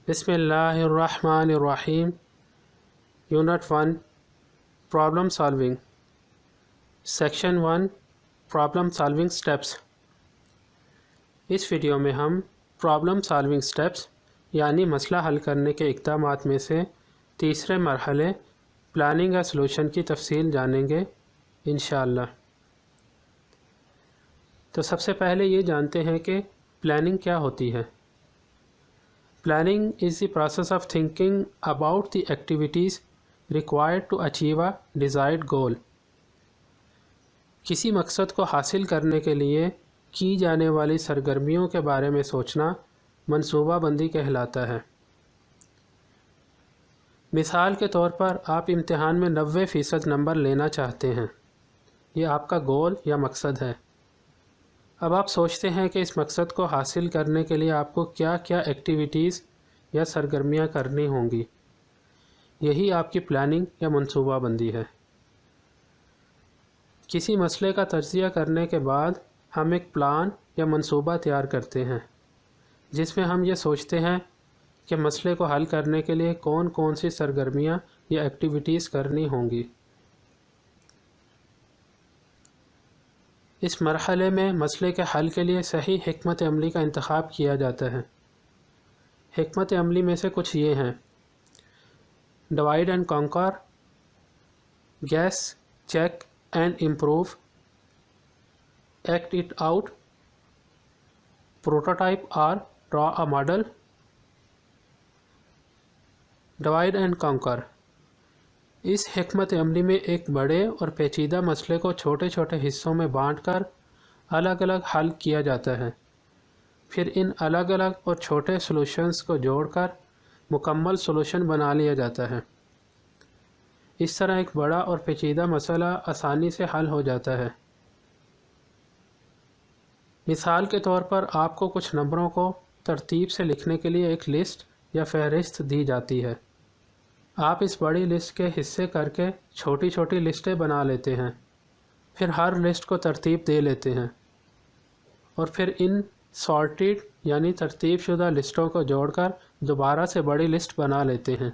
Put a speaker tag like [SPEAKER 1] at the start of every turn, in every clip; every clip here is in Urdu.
[SPEAKER 1] بسم اللہ الرحمن الرحیم۔ Unit 1 problem solving, section 1 problem solving steps. اس ویڈیو میں ہم پرابلم سالونگ سٹیپس یعنی مسئلہ حل کرنے کے اقدامات میں سے تیسرے مرحلے پلاننگ یا سلوشن کی تفصیل جانیں گے انشاءاللہ۔ تو سب سے پہلے یہ جانتے ہیں کہ پلاننگ کیا ہوتی ہے۔ Planning is the process of thinking about the activities required to achieve a desired goal۔ کسی مقصد کو حاصل کرنے کے لیے کی جانے والی سرگرمیوں کے بارے میں سوچنا منصوبہ بندی کہلاتا ہے۔ مثال کے طور پر آپ امتحان میں 90% نمبر لینا چاہتے ہیں، یہ آپ کا گول یا مقصد ہے۔ اب آپ سوچتے ہیں کہ اس مقصد کو حاصل کرنے کے لیے آپ کو کیا کیا ایکٹیویٹیز یا سرگرمیاں کرنی ہوں گی، یہی آپ کی پلاننگ یا منصوبہ بندی ہے۔ کسی مسئلے کا تجزیہ کرنے کے بعد ہم ایک پلان یا منصوبہ تیار کرتے ہیں جس میں ہم یہ سوچتے ہیں کہ مسئلے کو حل کرنے کے لیے کون کون سی سرگرمیاں یا ایکٹیویٹیز کرنی ہوں گی۔ اس مرحلے میں مسئلے کے حل کے لیے صحیح حکمت عملی کا انتخاب کیا جاتا ہے۔ حکمت عملی میں سے کچھ یہ ہیں: divide and conquer, guess, check and improve, act it out, prototype اور draw a model. Divide and conquer, اس حکمت عملی میں ایک بڑے اور پیچیدہ مسئلے کو چھوٹے چھوٹے حصوں میں بانٹ کر الگ الگ حل کیا جاتا ہے، پھر ان الگ الگ اور چھوٹے سولوشنز کو جوڑ کر مکمل سولوشن بنا لیا جاتا ہے۔ اس طرح ایک بڑا اور پیچیدہ مسئلہ آسانی سے حل ہو جاتا ہے۔ مثال کے طور پر آپ کو کچھ نمبروں کو ترتیب سے لکھنے کے لیے ایک لسٹ یا فہرست دی جاتی ہے۔ آپ اس بڑی لسٹ کے حصے کر کے چھوٹی چھوٹی لسٹیں بنا لیتے ہیں، پھر ہر لسٹ کو ترتیب دے لیتے ہیں اور پھر ان سارٹیڈ یعنی ترتیب شدہ لسٹوں کو جوڑ کر دوبارہ سے بڑی لسٹ بنا لیتے ہیں۔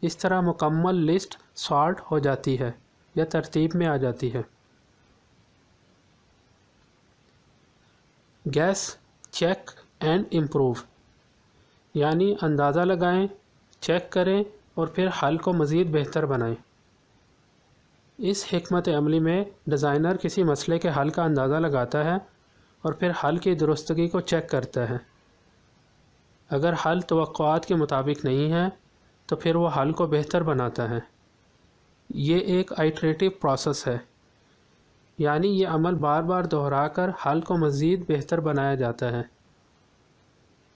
[SPEAKER 1] اس طرح مکمل لسٹ سارٹ ہو جاتی ہے یا ترتیب میں آ جاتی ہے۔ گیس، چیک اینڈ امپروو، یعنی اندازہ لگائیں، چیک کریں اور پھر حل کو مزید بہتر بنائیں۔ اس حکمت عملی میں ڈیزائنر کسی مسئلے کے حل کا اندازہ لگاتا ہے اور پھر حل کی درستگی کو چیک کرتا ہے۔ اگر حل توقعات کے مطابق نہیں ہے تو پھر وہ حل کو بہتر بناتا ہے۔ یہ ایک آئٹریٹو پروسیس ہے، یعنی یہ عمل بار بار دہرا کر حل کو مزید بہتر بنایا جاتا ہے۔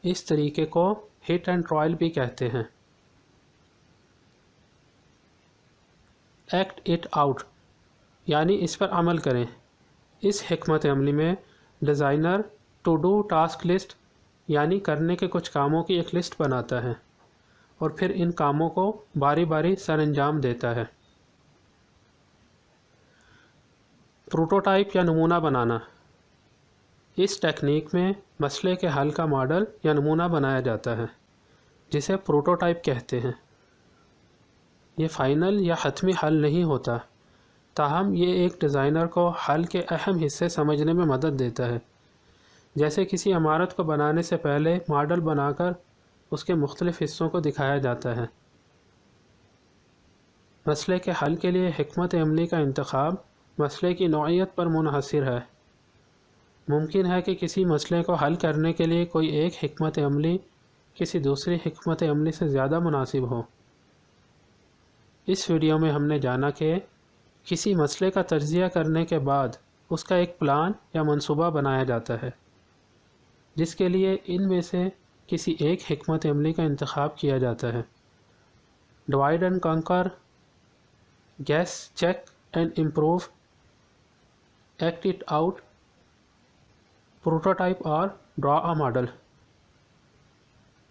[SPEAKER 1] اس طریقے کو ہٹ اینڈ ٹرائل بھی کہتے ہیں۔ ایکٹ اٹ آؤٹ، یعنی اس پر عمل کریں۔ اس حکمت عملی میں designer to do task list یعنی کرنے کے کچھ کاموں کی ایک لسٹ بناتا ہے اور پھر ان کاموں کو باری باری سر انجام دیتا ہے۔ پروٹوٹائپ یا نمونہ بنانا، اس ٹیکنیک میں مسئلے کے حل کا ماڈل یا نمونہ بنایا جاتا ہے جسے پروٹوٹائپ کہتے ہیں۔ یہ فائنل یا حتمی حل نہیں ہوتا، تاہم یہ ایک ڈیزائنر کو حل کے اہم حصے سمجھنے میں مدد دیتا ہے، جیسے کسی عمارت کو بنانے سے پہلے ماڈل بنا کر اس کے مختلف حصوں کو دکھایا جاتا ہے۔ مسئلے کے حل کے لیے حکمت عملی کا انتخاب مسئلے کی نوعیت پر منحصر ہے۔ ممکن ہے کہ کسی مسئلے کو حل کرنے کے لیے کوئی ایک حکمت عملی کسی دوسری حکمت عملی سے زیادہ مناسب ہو۔ اس ویڈیو میں ہم نے جانا کہ کسی مسئلے کا تجزیہ کرنے کے بعد اس کا ایک پلان یا منصوبہ بنایا جاتا ہے جس کے لیے ان میں سے کسی ایک حکمت عملی کا انتخاب کیا جاتا ہے۔ Divide and conquer, guess, check and improve, act it out, prototype اور ڈرا اے ماڈل۔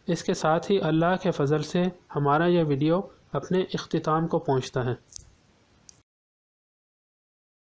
[SPEAKER 1] اس کے ساتھ ہی اللہ کے فضل سے ہمارا یہ ویڈیو اپنے اختتام کو پہنچتا ہے۔